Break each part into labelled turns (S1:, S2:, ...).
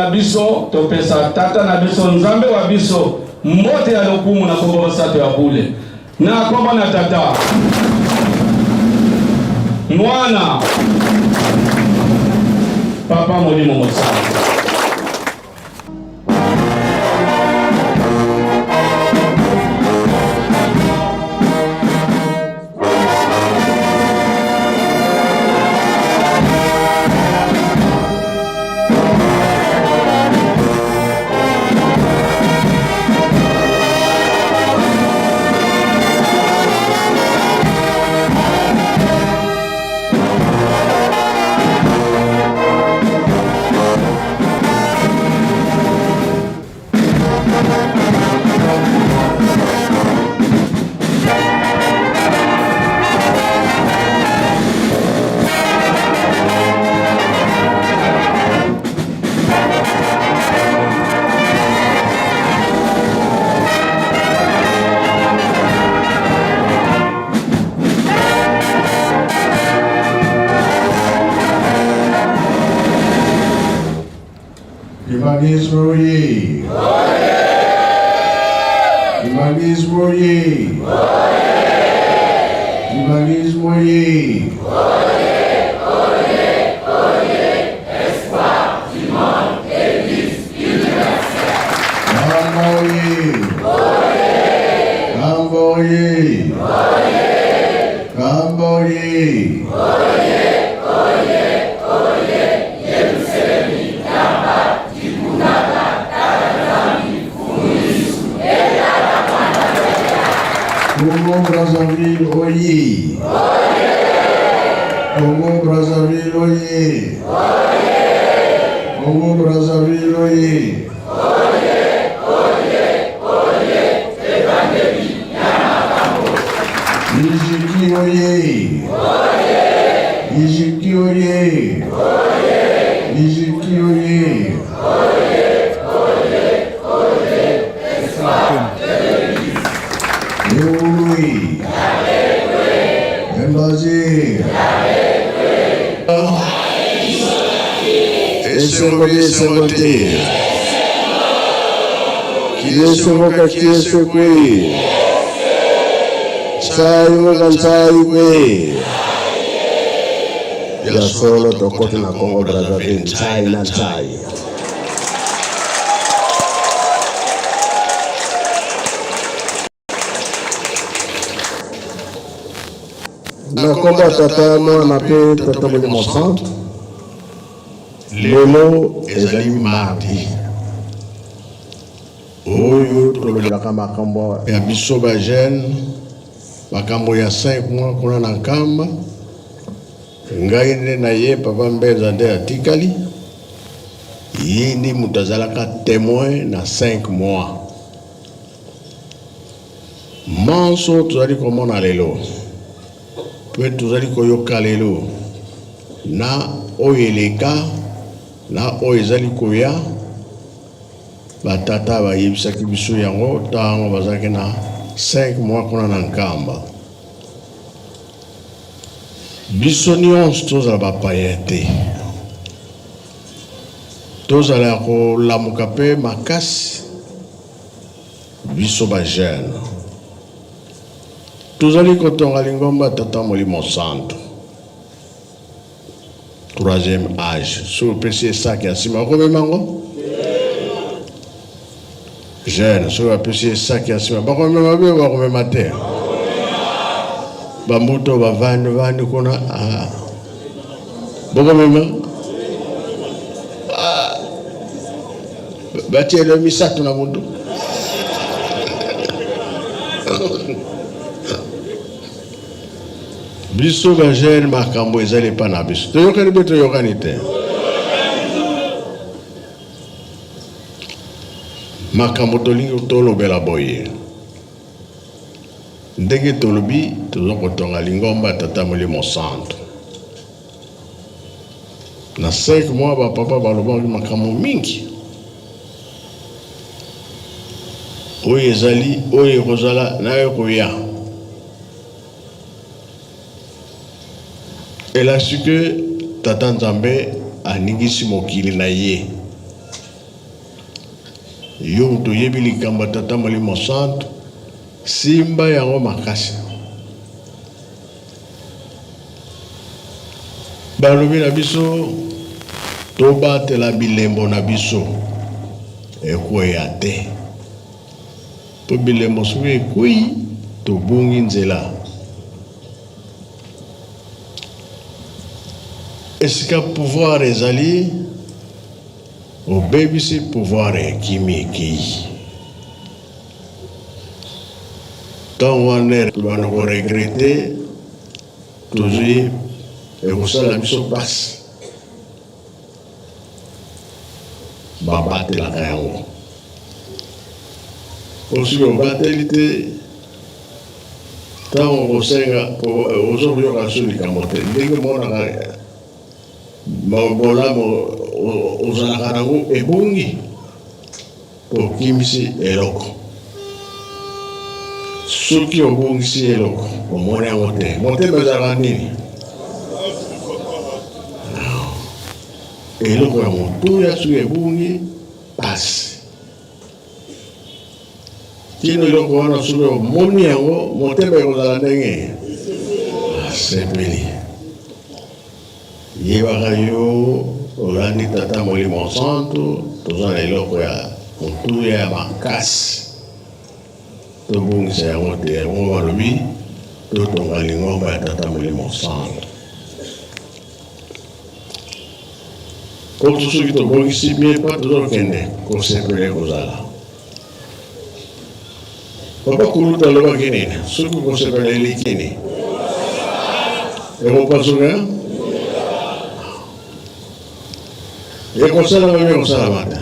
S1: na biso topesa tata na biso nzambe wa biso mbote ya lokumu na kombo basato ya bule na kombo na tata mwana papa molimo mosala.
S2: Humanismo ye. Humanismo ye. Humanismo ye. Espoir, Simon, Elvis, Camboye. Camboye. Congo Brazzaville oyez. Congo Brazzaville oyez. Congo Brazzaville oyez. Ijiki oyez. Ijiki oyez. Ijiki oyez. Oui. Embazir. Et se revient se voter. Qui est ce mot qui est ce qui? Sai. Ya solo tokoti na Congo Brazzaville sai na sai. Na komba tata mwana pe tata molimo centre lelo ezali mardi oyo tolobelaka makambo ya biso ba jeune makambo ya 5 mois kuna na nkamba ngai nde na ye papa Mbeza nde atikali ye ndi mutu azalaka témoin na 5 mois manso tozali komona lelo pe tozali koyoka lelo na oyo eleka na oyo ezali koya batata bayebisaki biso yango ntango bazalaki na 5 mois kuna na nkamba biso nyonso tozala bapaya te tozala kolamuka mpe makasi biso bajeune tozali kotonga lingomba tata molimo centre 3e âge sur pesi esaki ya nsima bakomemango jeune sur bapesi esaki ya nsima bakomema be bakomema te bambuto bavandi kuna bakomema batiele misato na mutu biso bajeune makambo ezali pa na biso toyokani be toyokani te makambo tolingi tolobela boye ndenge tolobi tozokotonga lingomba tata molimo centre na 5 mois bapapa balobaki makambo mingi oyo ezali oyo ekozala nayo koya elasi ke tata nzambe aningisi mokili na ye yo to yebi likambo tata Molimo Santo simba yango makasi balobi na biso tobatela bilembo na biso ekweya te po bilembo soki ekwei tobungi nzela esika pouvoir ezali obebisi pouvoir ekimi ekei ntango wana tobanda koregrete tozwi ekosala biso mpasi babatelaka yango po soki obateli te ntango kosenga ozokoyoka so likambo te ndenge monaka bolamu ozalaka nango ebongi po okimisi eloko soki obongisi eloko omoni yango te motema ezalaka nini eloko ya motuya soki ebongi pasi kino eloko wana soki omoni yango motema ekozala ndenge asepeli yebaka yo olandi tata Molimo Santo toza na eloko ya motuya ya makasi tobongisa yango te yango balobi totonga lingomba ya tata Molimo Santo koto soki tobongisi bien pa tozokende kosepele kozala papa kuluta alobaki nini soki kosepeleli kini ekopasuka ekosalama mpe kosalama te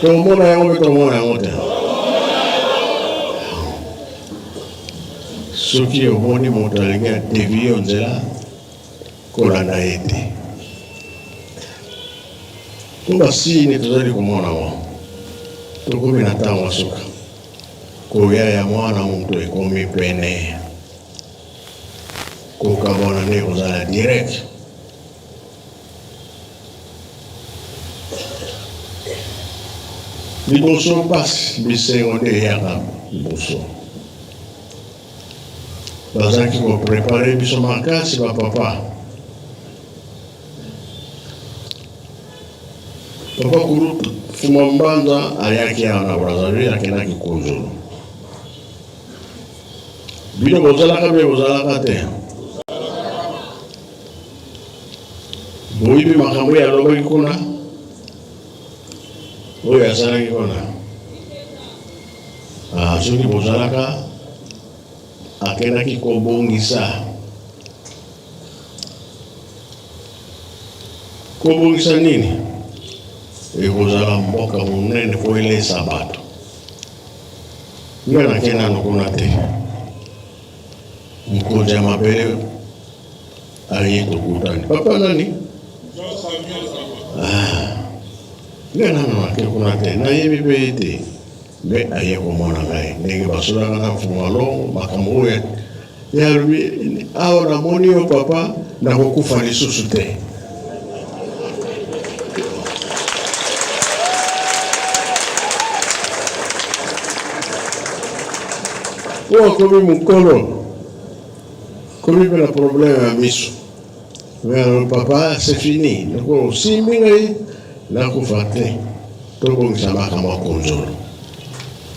S2: tomona yango mpe tomona yango te soki omoni moto alingi adevie yo nzela kolanda ye te po basini tozali komona ngo tokomi na ntango ya suka koya ya mwana moto ekomi pene kokabona nde kozala direct liboso mpasi bisengo nde eyaka liboso bazalaki koprepare biso makasi bapapa papa Kulutu Fuma Mbanza ayaki awa na Brazzaville akendaki Kunzulu bino bozalaka mpe bozalaka te boyibi makambo oyo alobaki kuna oyo asalaki kuna soki bozalaka akendaki kobongisa nini ekozala mboka monene po elesa bato nga nakendano kuna te mokonzi ya mabele aye tokutani papa nani nga nano nake kuna te nayebi mpe ete mpe aye komona ngai ndenge basolaka na mfuma longo makambo oyo yalobi awa namoni yo papa nakokufa lisusu te oyo akomi mokolo komi mpe na problème ya miso mais papa c'est fini noko osimbi ngai nakufa te tobongisa makambo ya Kunzulu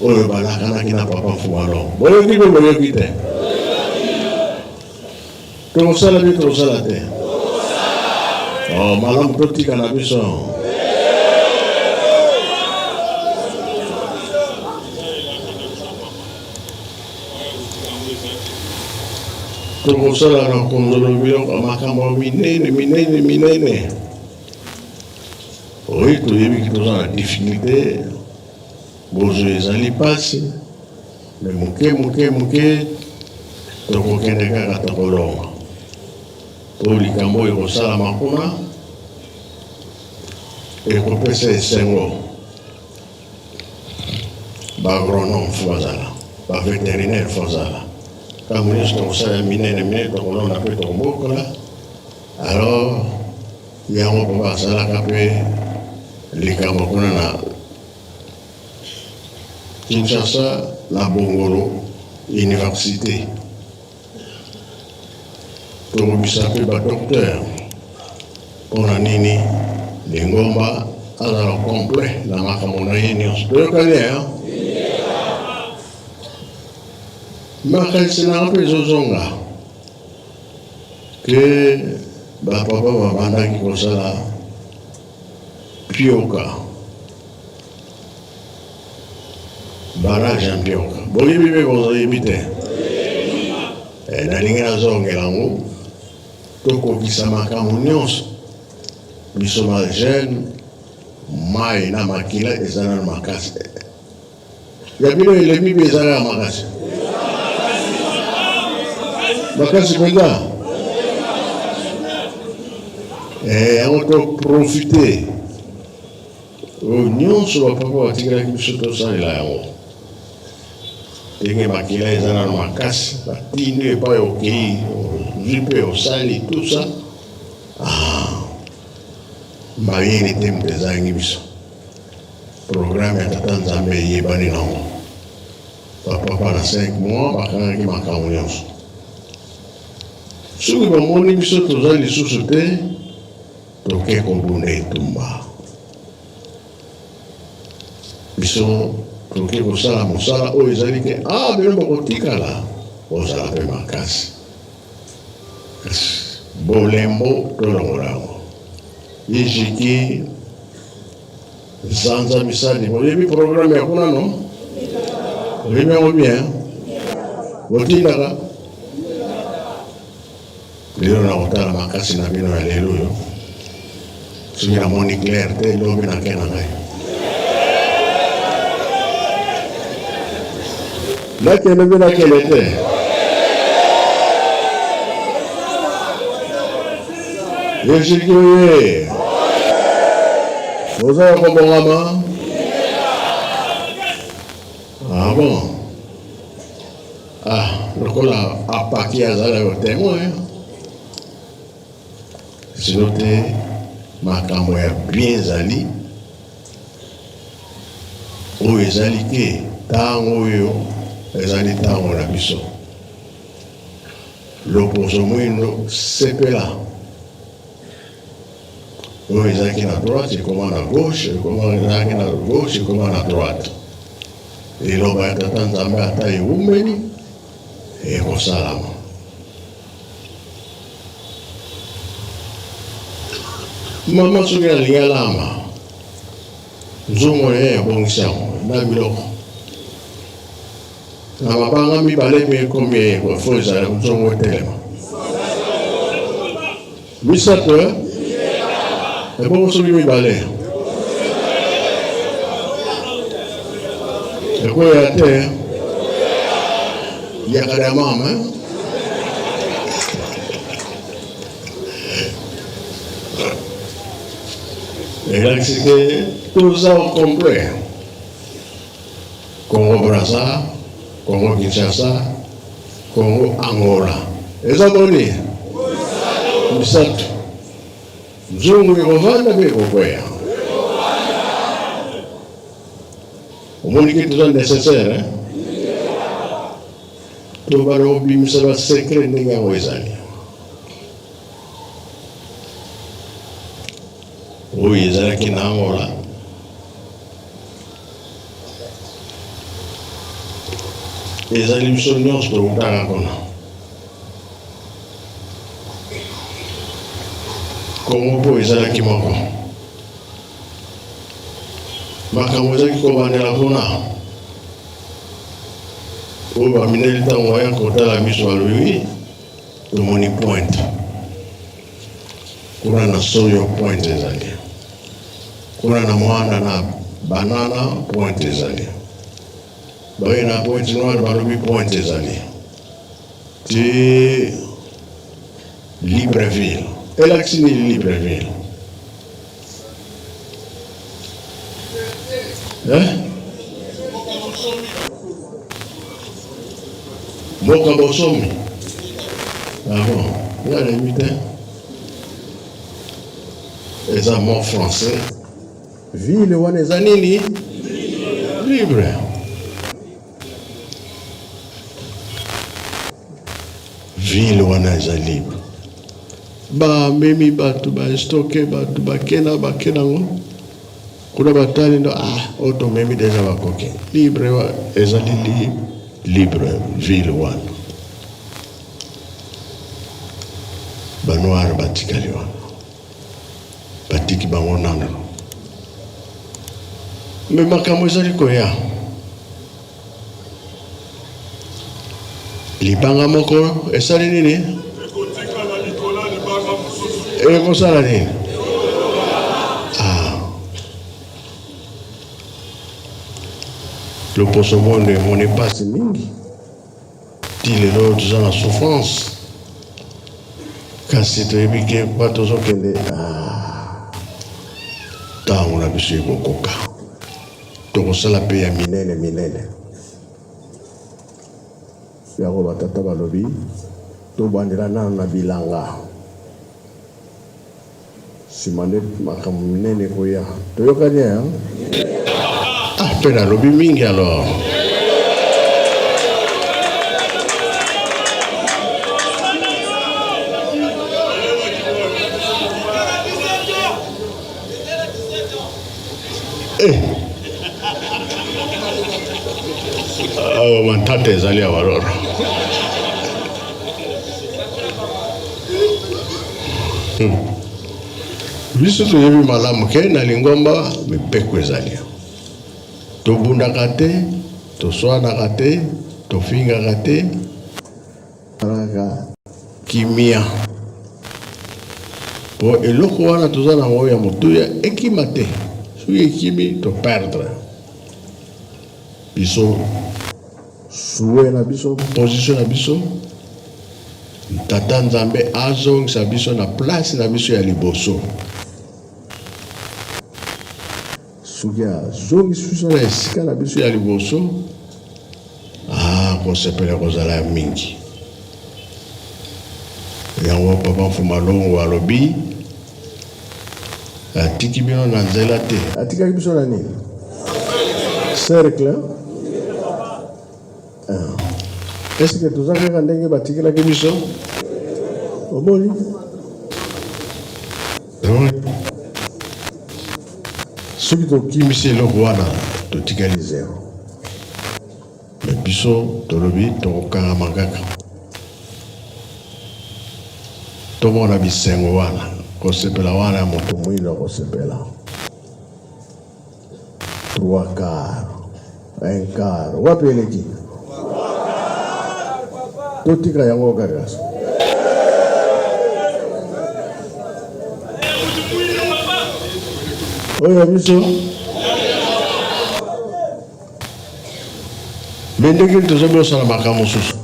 S2: oyo balakanaki na papa Mfuma Longo boyoki mpe boyoki te tokosala mpe tokosala te malamu totika na biso tokosala na Kunzulu biloko makambo minene oyo toyebi toza na difficulté bozwi ezali pasi me moke tokokende kaka tokolonga po likambo oyo ekosalama kuna ekopesa esengo baagronome fo bazala bavétérinaire fo bazala ntango nyonso tokosala minene tokolonda mpe tokombokola alors yango mpo basalaka mpe likambo kuna na Kinshasa na Bongoro Université. Tobisa pe ba docteur pona nini lingomba ala complet na makamona yeni ostokalea makalisina pe zozonga ke ba papa ba banda ki kosala pioka barrage en pioka boli bibe ko ibite na lingina zongela ngo toko kisama kama nyonso biso ma jeune mai na makila ezana makasi ya bino ile bibi ezana makasi kwenda on to profiter nyonso wa papa watikala biso tosala yango tenge makila ezana makasi batinde pa okei jipe osali tout ça mayini tembe zangi biso programme ya tata nzambe yebani nango papa na 5 mois bakangaki makambo nyonso soki bamoni biso toza lisusu te toke kobunda etumba biso toke kosala mosala oyo ezali ke bino bakotikala ozala mpe makasi kasi bolembo tolongolango yejiki zanza misali oyebi programme ya kuna no oyebi yango bien otindaka lelo na kotala makasi na bino ya lelo oyo soki namoni clair te lobi nake na ngai nakende mpe nakende te yejiki oye oza ya kobongama bon lokola apaki azala yo témoin sino te makambo ya bien ezali oyo ezali ke ntango oyo ezali ntango na biso loposo mwindo sepela oyo ezalaki na droite ekoma na gauche ezalaki na gauche ekoma na droite liloba ya tata nzambe ata ewumeli ekosalama mama soki alingi alama nzongo ye ebongisi yango na biloko na mabanga mibale mpe ekomi efo ezala nzongo etelema misato ebongo soki mibale ekoya te yakada ya mama elakisi ke toza au complet Congo Brazza, Congo Kinshasa, Congo Angola eza moni misatu nzungu ekovanda mpe ekokwea omoni ke toza nécessaire tobala obimisa basekre ndenge yango ezali oyo ezalaki na Angola ezali biso nyonso tokutaka kuna Kongo mpo ezalaki moko makambo ezalaki kobandela kuna oyo bamineli ntango waya kotala biso balobi tomoni pointe kuna na soyo pointe ezali kuna na mwana na banana pointe ezali baye na pointe noire balobi pointe ezali ti Libreville elakisi ni Libreville Moka Bosomi bon y'a limite eza mot français ville wana eza nini libre ville wana eza libre. Bamemi bato bastoke bato bakena bakenango kuna batali ndo oyo tomemi deja bakoki libre ezali libre ville wana. Banoir batikali wana batiki bango nano me makambo ezali koya. Libanga moko esali nini? Ekosala nini? Loposo monde emoni pasi mingi ti lelo toza na souffrance kasi toyebi ke mpa tozokende ntango na biso ekokoka tokosala mpe ya minene yango batata balobi tobandela nano na bilanga nsima nde makambo minene koya toyokani ya mpe nalobi mingi alors. Mantata ezali awa loro biso toyebi malamu ke na lingomba mipeko ezali tobundaka te toswanaka te tofingaka te alaka kimia po eloko wana toza nango ya motuya ekima te soki ekimi toperdre biso suwe na biso position na biso tata nzambe azongisa biso na place na biso ya liboso soki azongisi biso na esika na biso ya liboso kosepela kozala ya mingi. Yango papa Mfumalongo alobi atiki bino na nzela te atikaki biso na nini cercle. Est-ce que tout ça kaka ndenge batikelaki biso omoni soki tokimisi eloko wana totikali zero me biso tolobi tokokangama kaka tomona bisengo wana kosepela wana ya moto mwino kosepela 3 quarts 1 quart wapi eleki totika yango kaka oyo biso bendeki tozobi osala makambo mosusu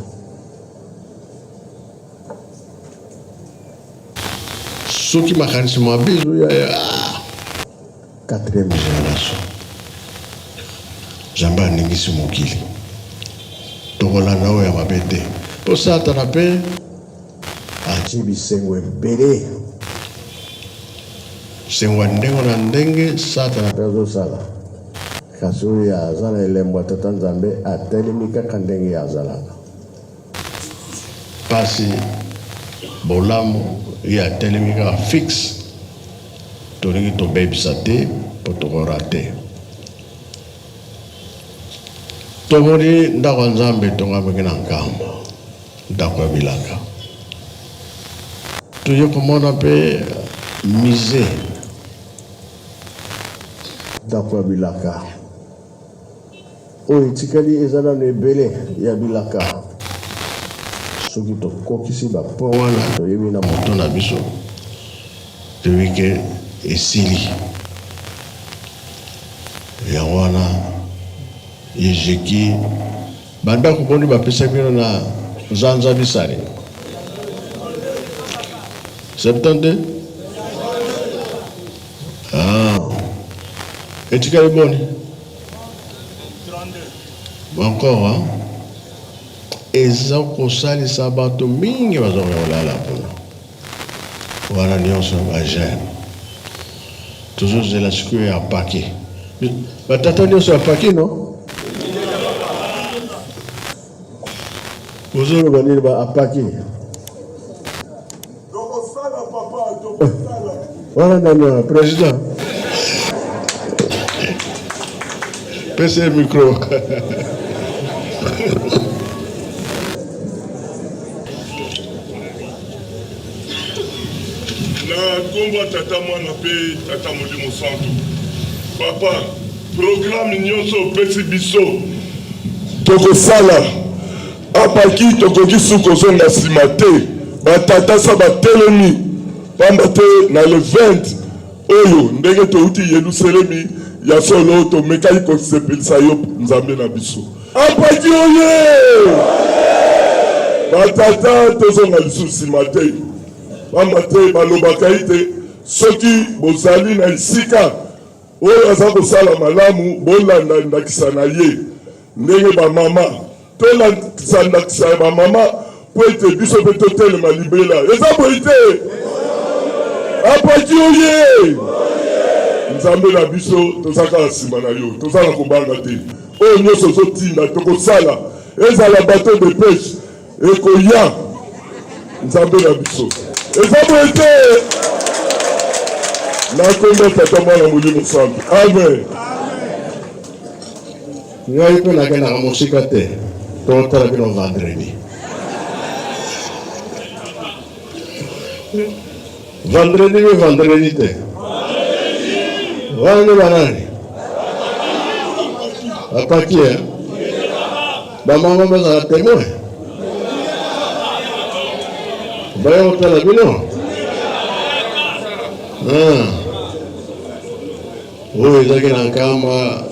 S2: soki makanisi mabe ezoya 4e génération Nzambe aningisi mokili tokolanda oyo ya mabe te po Satana mpe atie bisengo ebele sengo ya ndenge na ndenge Satana mpe azosala kasi oyo aza na elembo ya tata Nzambe atelemi kaka ndenge azalaka pasi bolamu ye atelemi kaka fixe tolingi tobebisa te po tokora te tomoni ndako ya Nzambe tongambaki na nkamba ndako ya bilanga toye komona mpe mise ndako ya bilaka oyo etikali eza nano ebele ya bilaka soki tokokisi bapo wana toyebi na moto na biso toyebi ke esili yango wana ejeki bandako boni bapesaki bino na zanza bisali 72 etikali boni encore eza kosalisa bato mingi bazoka kolala mpona wana nyonso bagene tozozela sikoyo ya pake batata nyonso ya pake no ozoloba nini ba apaki Voilà le président. Baissez le micro.
S3: Na kombo tata mwana pe tata molimo santu. Papa, programme nyonso opesi biso tokosala apaki tokoki sukozonga nsima te batata sa batelemi pamba te na le 20 oyo ndenge touti Yerusalemi ya solo tomekaki kosepelisa yo nzambe na biso apaki oye batata tozonga lisusu nsima te pamba te balobaka ite soki bozali na esika oyo aza kosala malamu bolanda ndakisa na ye ndenge bamama tolakisa ndakisa ya bamama po ete biso mpe totelema libela eza boyi te apaki oye nzambe na biso tozaka na nsima na yo tozala kobanga te oyo nyonso ozotinda tokosala ezala bateau de pêche ekoya nzambe na biso eza boyi te nakomba tata mwana molimo santu amen.
S2: Ngai mpe nakendaka mosika te totala bino vendredi. Vendredi mpe vendredi te wana banani apaki bamama bazala témoin baya kotala bino oyo ezalaki na nkamba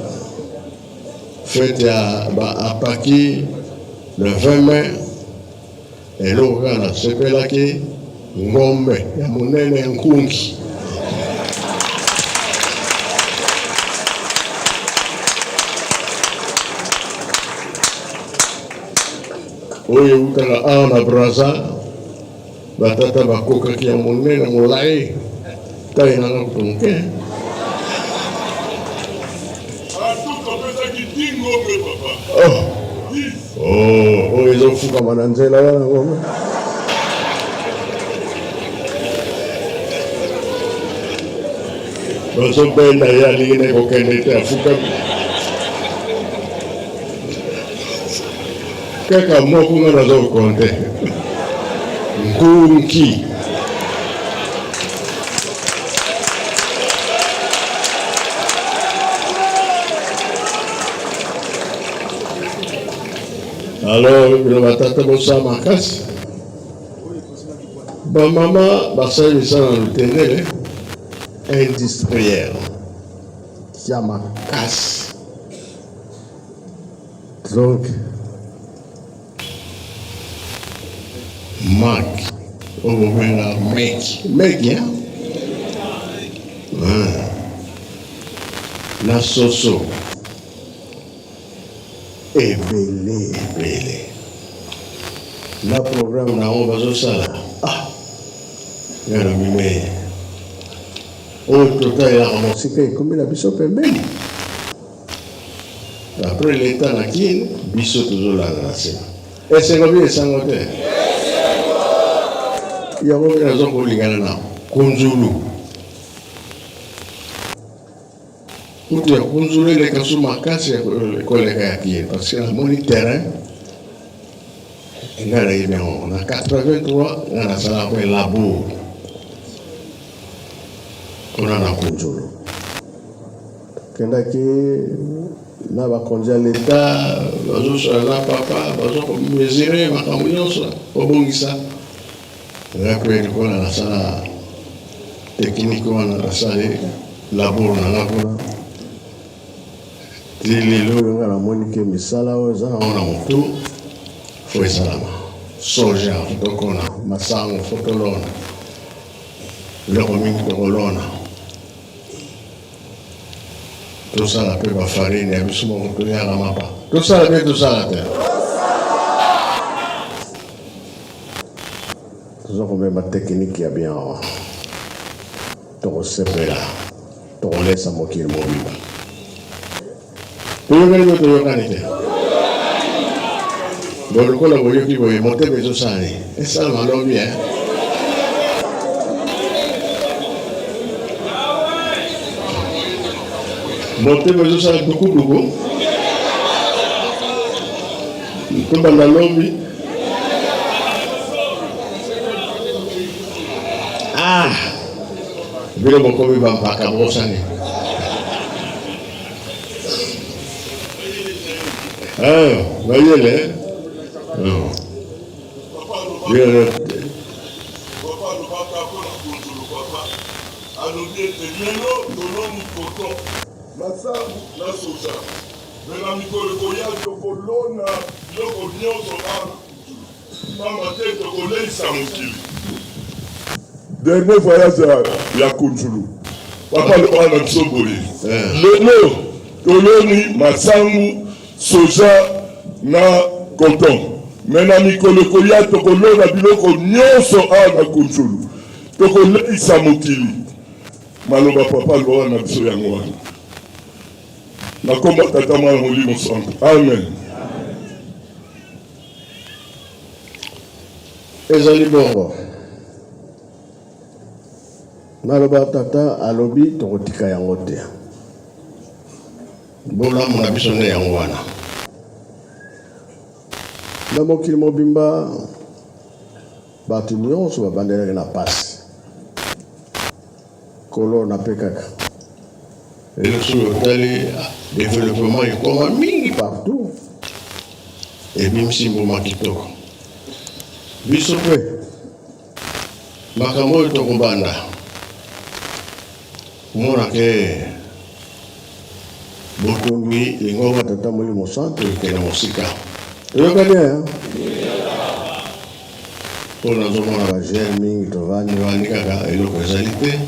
S2: fete ya apaki le 20 mai eloko kaka nasepelaki ngombe ya monene nkungi oyo eutaka awa na Braza batata bakokaki ya monene molai tai nanga kutonke oyo ezofukama na nzela wana ngombe bazobenda ye alingi na kokende te afukami kaka moko nga naza kokonte nkunki alors bino batata bosala makasi bamama basali misala na lutenele industriel ya makasi donc mak obobenga meki na soso ebele na programme na on bazosala yana mime oyo totalelaka mosika ekomi na biso pembeni après leta na kini biso tozolanda na nsima esengo bi esango te yango mpe naza kolingana na kunzulu kutu ya kunzulu eleka so makasi ya koleka ya kini parce que namoni terrain nga nayebi yango na 83 nga nasalaka mpe labour kuna na kunzulu kendaki na bakonzi ya leta bazosala na papa bazokomesure makambo nyonso obongisa nga mpe likola nasala teknike wana nasali labour nanga kuna ti lelo oyo nga namoni ke misala oyo eza nango na motu fo esalama soja tokona masango fo tolona biloko mingi tokolona tosala mpe bafarine ya biso moko toyaka mapa tosala mpe tosala te toza komema teknike ya bien awa tokosepela tokolesa mokili mobimba toyokani mpe toyokani te bolikola boyoki boye motema ezosala esalama lobi Mote bezo sala duku. Kumba na lombi. Vile mokomi bampaka mosani. Bayele. Vile
S3: masangu na soja mena mikolo ya tokolona biloko nyonso mama te tokoleisa mokili. Dernier voyage ya Kunjulu papa wana biso boye lelo toloni masangu soja na coton mena mikolo ya tokolona biloko nyonso na Kunjulu tokoleisa mokili. Maloba papa loa na biso yango wana na komba tata mwana molimo santo. Amen.
S2: Ezali bongo naloba tata alobi tokotika yango te bolamu na biso nde yango wana na mokili mobimba bato nyonso babandelaki na pasi kolo na pe kaka eleso otali développement ekoma mingi partout ebimisi mbuma kitoko biso mpe makambo oyo tokobanda mona ke botongi lingonga tata molimo santo ekende mosika oyokani mpo nazomona bagene mingi tovandi kaka eloko ezali te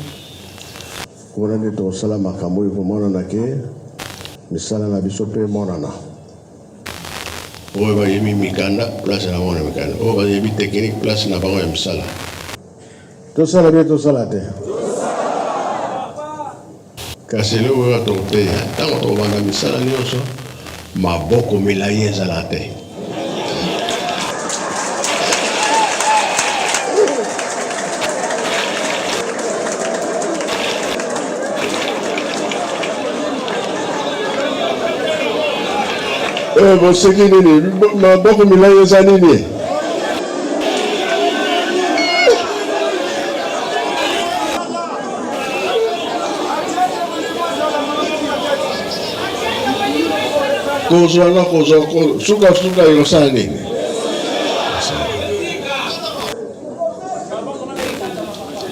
S2: kuna nde tokosala makambo oyo komonana ke misala na biso mpe emonana oyo bayebi mikanda place na bango na mikanda oyo bayebi teknique place na bango ya misala tosala bie tosala te kasi eloko oyo tokoteya ntango tokobanda misala nyonso maboko milai ezala te boseki nini maboko milai eza nini kozwa na kozwa suka ekosala nini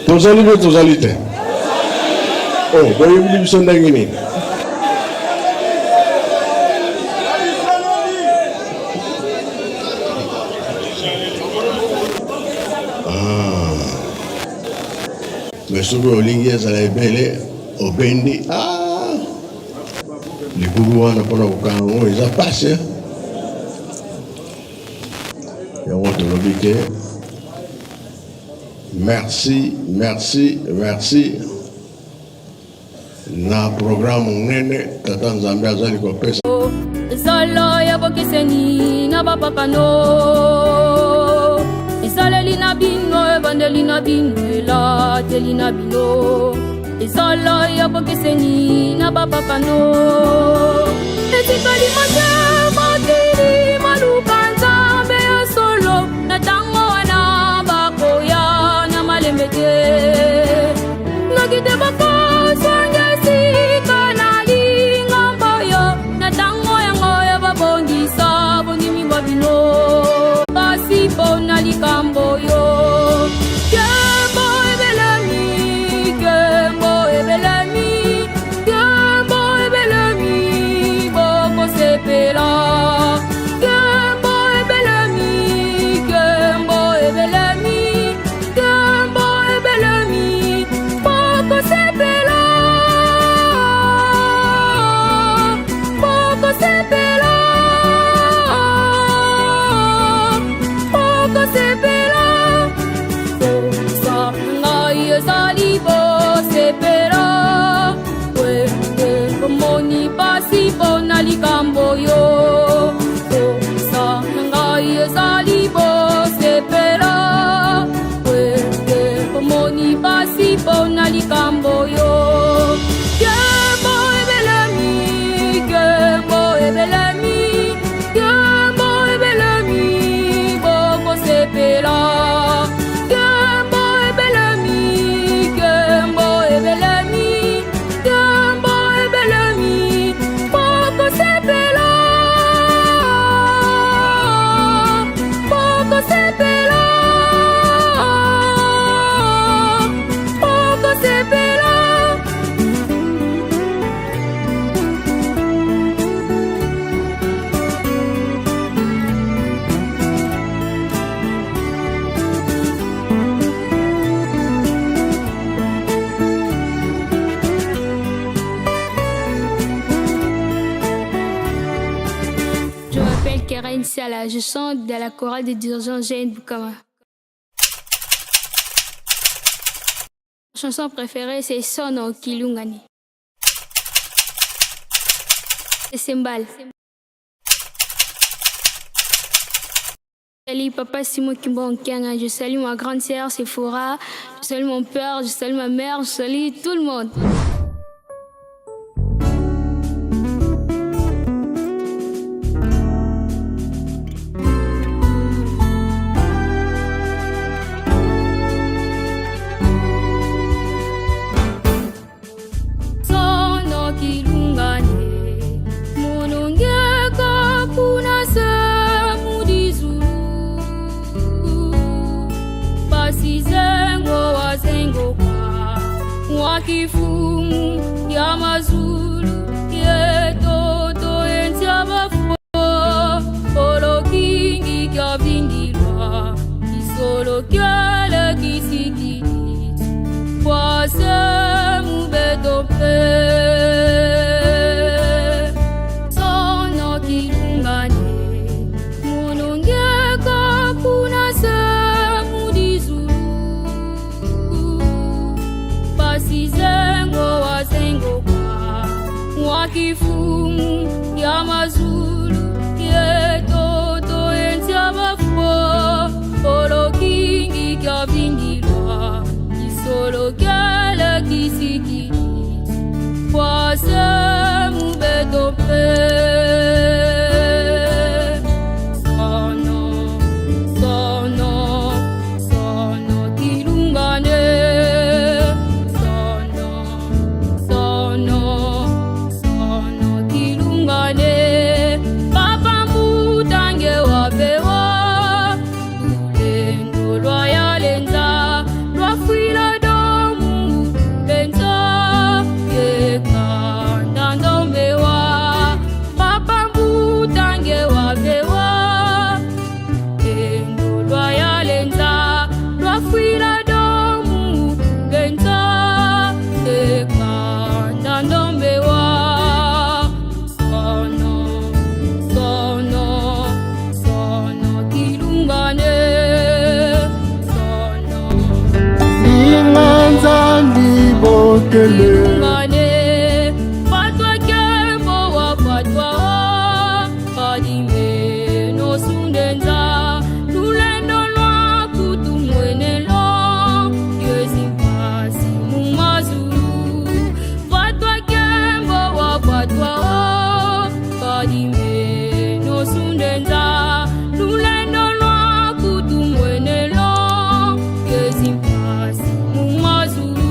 S2: tozali mpe tozali te boyebi biso ndenge nini soki olingi ezala ebele obendi libulu wana mpona kokanga ngo eza pasi yango tolobi ke merci na programme nene tata nzambe azali kopesa
S4: ezala ya bokeseni na bapakano ezaleli na bino ebandeli na bino elateli na bino ezala ya bokeseni na bapakano etikali mate mokili maluka nzambe ya solo na ntango wana bakoya na malembe te noki te bakosonga esika na lingamba yo na ntango yango ya babongisa bondimi bwa bino basi mpona likambo yo likambo yo sa ngai ezali bo sepela wete komoni basi mpona likambo yo yebo ebelemi Keren Sala, je chante dans la chorale de d'urgence Jane Boukama. Ma chanson préférée c'est Sono Kilungani. C'est Sembal. Je salue papa Simon Kimbo Nkianga, je salue ma grande sœur Sephora, je salue mon père, je salue ma mère, je salue tout le monde.
S5: Kifumu ya mazulu yetoto entiabafo olo kingi kya vingilwa kisolo kyale kisikiti kwase mubeto pe sono kilungane munongeka kuna semu dizulu Zengo wa zengo kwa Mwakifumu ya mazulu Yetoto entiabafo Olo kingi kya vingilwa Kisolo kyale kisikiti Kwase mubeto pe Kilungane, patwa kembo wa patwa Kadime no sundenza Lulendo lwa kutumwenelo Yezi mpasi mumazulu Patwa kembo wa patwa Kadime no sundenza Lulendo lwa kutumwenelo Yezi mpasi mumazulu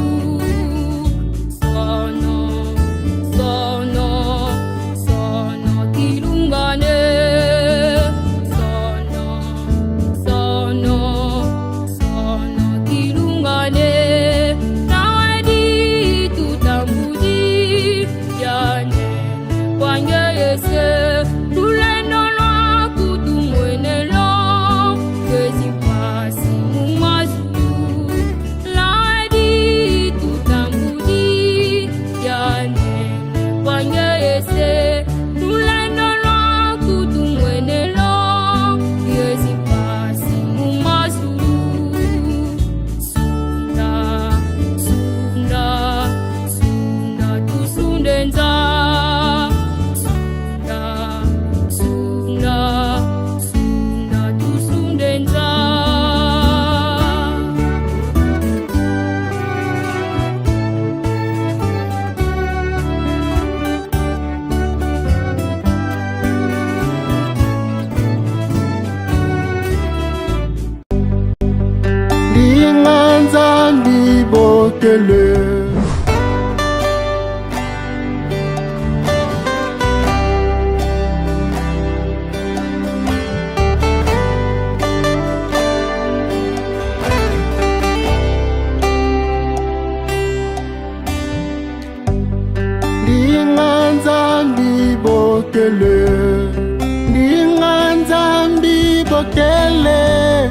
S6: Bokele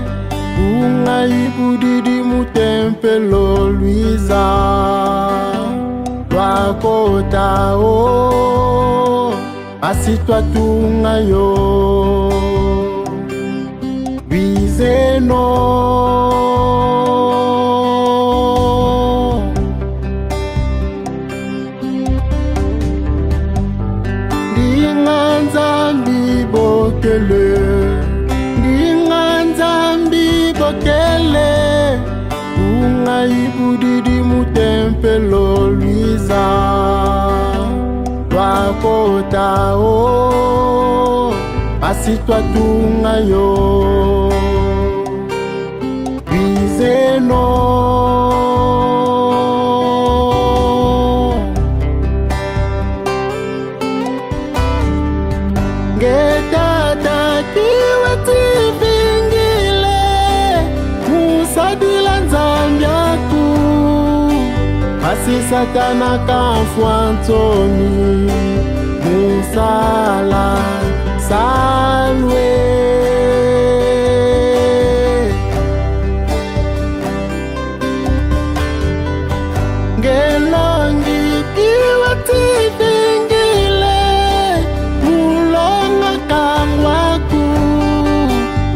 S6: Ungaibudidi mutempelo Luiza Wakota o Asitwa tunga yo bizeno Ndinganzambi bokele Ndinganzambi bokele Ungaibudidi mutempelo Luiza Wakota o Asitwa tungayo Bizeno Ngetata kiwati vingile Musadila nzambiaku Asi satana kamfwa Antoni Musala salwe Ngelongi kiwati vingile Mulonga kangwaku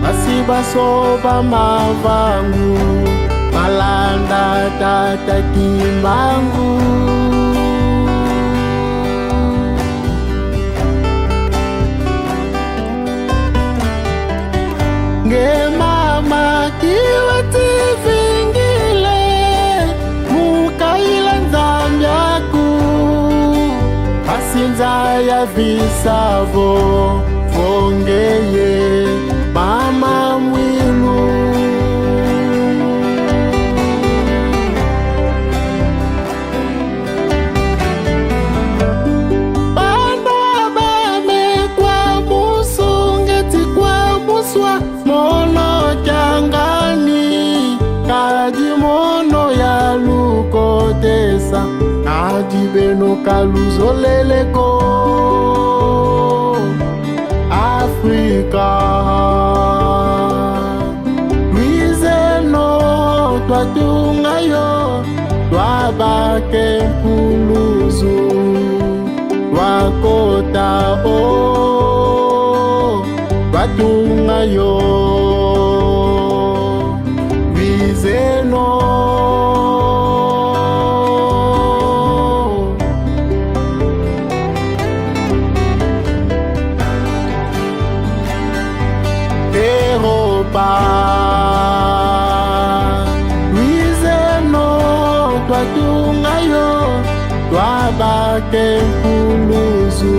S6: Asibasoba mavangu Malanda tata kimbangu Nge mama kiwati vingile Mukaila nzambiaku Asinza ya visavo Vongeye mama mwilu Banda bame kwa musu Ngeti kwa muswa Mono jangani Kaji mono ya lukotesa Kaji beno kaluzoleleko Afrika Luizeno Twatungayo Twabake mpuluzu Twakota o Twatungayo Bizeno Europa Bizeno Twatungayo Twabake mpuluzu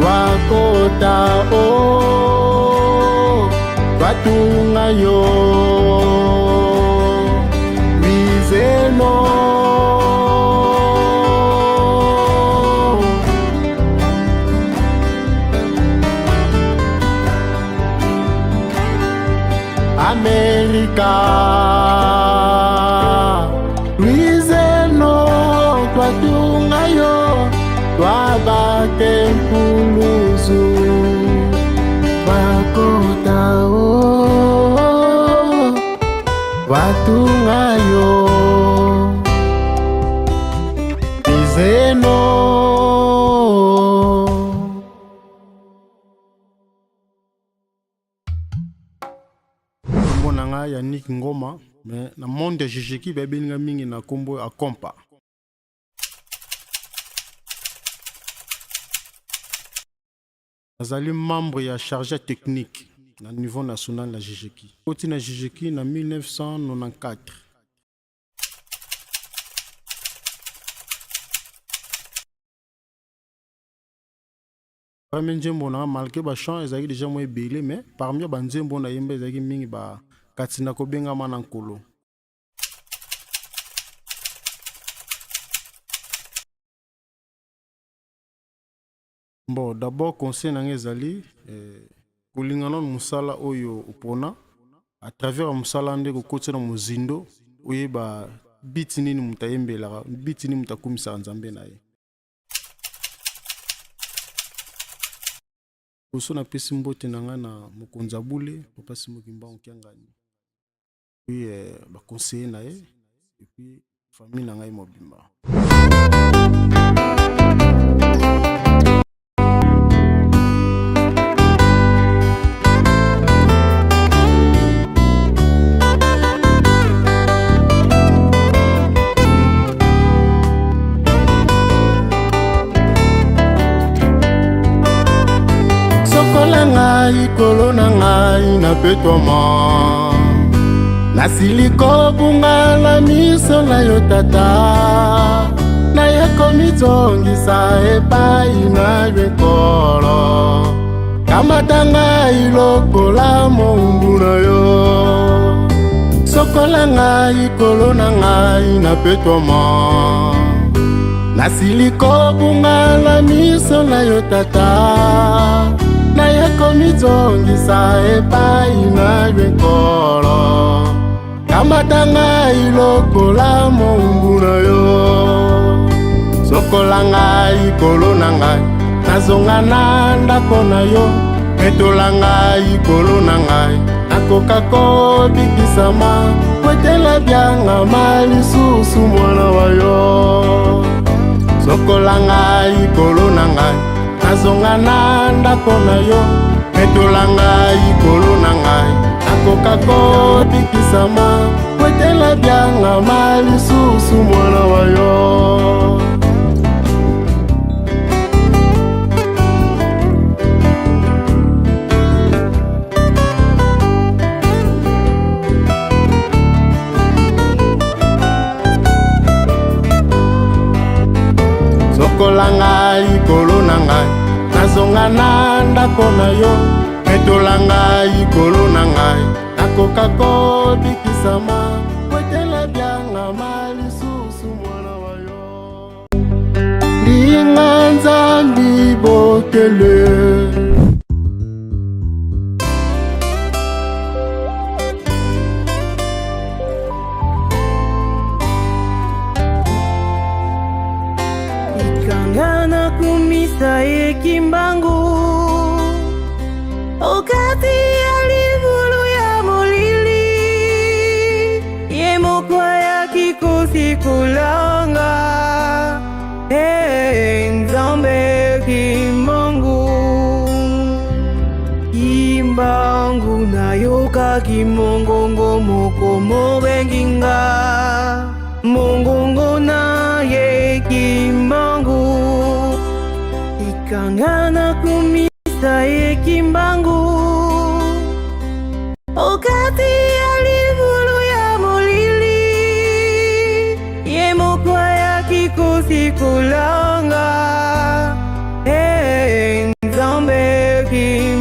S6: Twakota o Twatungayo Bizeno America Luizeno Twatungayo Twabake mpuluzu Wakota o Twatungayo Bizeno Mbonanga Yannick Ngoma mais na monde Jijiki bebenga mingi na kombo a kompa Azali membre ya chargé technique na niveau national la Jijiki Koti na Jijiki na 1994 Parmi nzembo na malgré ba chant ezaki déjà mo ebele mais parmi ba nzembo na yemba ezaki mingi ba katina ko benga mana nkolo Bon d'abord conseil na ezali kolingana musala oyo upona à travers musala ndeko kotela muzindo oyeba biti nini mutayembela biti nini mutakumisa nzambe naye Oso na pesi mbote nanga na mokonza bule papa simokimba okiangani puis ba conseiller nae et puis famille nanga mobimba ngai kolo na ngai na petwama nasiliko bungala miso na yo tata nayeko mitongisa epai na lwekolo kamata ngai lokola mombu na yo sokola ngai kolo na ngai na petwama nasiliko bungala miso na yo tata nayeko mitongisa epai na lwekolo kamata ngai lokola mombu na yo sokola ngai kolo na ngai nazonga na ndako na yo metola ngai kolo na ngai nakoka kobikisama kwetela byanga malisusu mwana wa yo sokola ngai kolo na ngai nazonga na ndako na yo metola ngai kolo na ngai nakoka kobikisama kwetela byanga malisusu mwana wa yo sokola ngai kolo na ngai nazonga na ndako na yo metola ngai kolo na ngai nakoka kobikisama kwetela byanga malisusu mwana wa yo linga nzambi bokele
S7: Ikangana kumisa ekimbangu okati ya livulu ya molili ye mokwa ya kikosi kulanga nzambe kimbangu nayoka kimongongo moko mobenginga mongongo na ye kimbangu ikangana kumisa ye kimbangu okati ya livulu ya molili ye mokwa ya kikosi kula